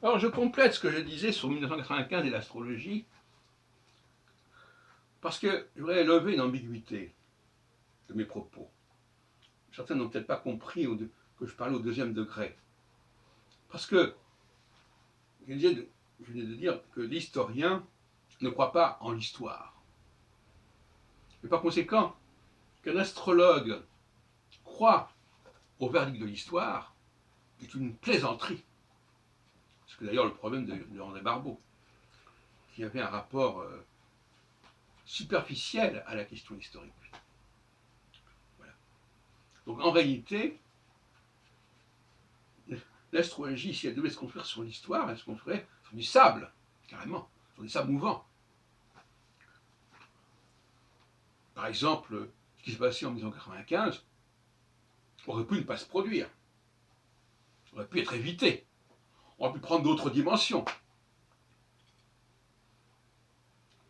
Alors je complète ce que je disais sur 1995 et l'astrologie, parce que je voudrais lever une ambiguïté de mes propos. Certains n'ont peut-être pas compris que je parlais au deuxième degré. Parce que je venais de dire que l'historien ne croit pas en l'histoire. Et par conséquent, qu'un astrologue croit au verdict de l'histoire est une plaisanterie. C'est d'ailleurs le problème de André Barbeau, qui avait un rapport superficiel à la question historique. Voilà. Donc en réalité, l'astrologie, si elle devait se construire sur l'histoire, elle se construirait sur du sable, carrément, sur des sables mouvants. Par exemple, ce qui s'est passé en 1995 aurait pu ne pas se produire, aurait pu être évité, on aurait pu prendre d'autres dimensions.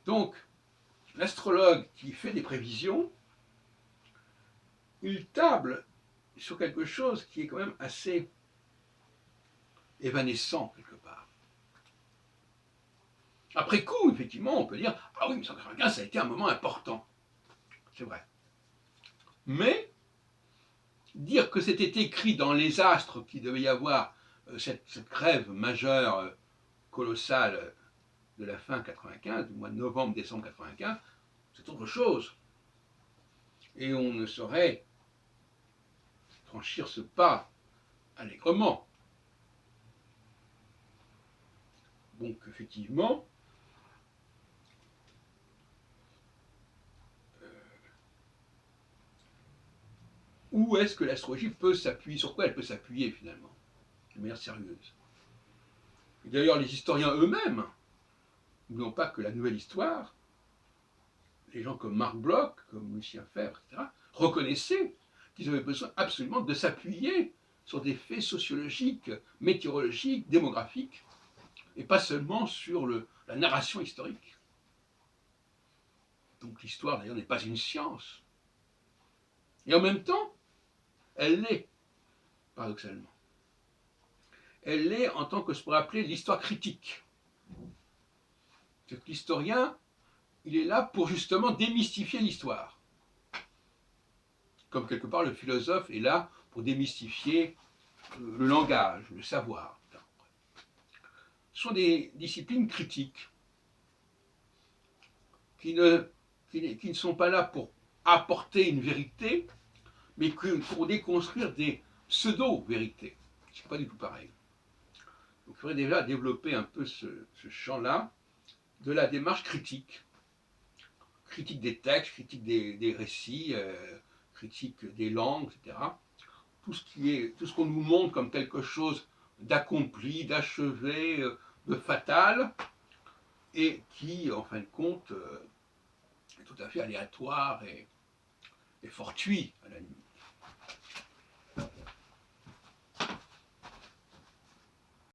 Donc, l'astrologue qui fait des prévisions, il table sur quelque chose qui est quand même assez évanescent quelque part. Après coup, effectivement, on peut dire « Ah oui, 1995, ça a été un moment important. » C'est vrai. Mais dire que c'était écrit dans les astres qu'il devait y avoir cette grève majeure, colossale de la fin 95, du mois de novembre-décembre 95, c'est autre chose. Et on ne saurait franchir ce pas allègrement. Donc effectivement, où est-ce que l'astrologie peut s'appuyer, sur quoi elle peut s'appuyer finalement, de manière sérieuse. Et d'ailleurs, les historiens eux-mêmes, n'oublions pas que la nouvelle histoire, les gens comme Marc Bloch, comme Lucien Febvre, etc., reconnaissaient qu'ils avaient besoin absolument de s'appuyer sur des faits sociologiques, météorologiques, démographiques, et pas seulement sur la narration historique. Donc l'histoire, d'ailleurs, n'est pas une science. Et en même temps, elle l'est, paradoxalement. Elle l'est en tant que ce qu'on pourrait appeler l'histoire critique. C'est que l'historien, il est là pour justement démystifier l'histoire. Comme quelque part le philosophe est là pour démystifier le langage, le savoir. Ce sont des disciplines critiques qui ne sont pas là pour apporter une vérité, mais pour déconstruire des pseudo-vérités. C'est pas du tout pareil. Donc il faudrait déjà développer un peu ce champ-là de la démarche critique. Critique des textes, critique des récits, critique des langues, etc. Tout ce qu'on nous montre comme quelque chose d'accompli, d'achevé, de fatal, et qui, en fin de compte, est tout à fait aléatoire et fortuit, à la limite.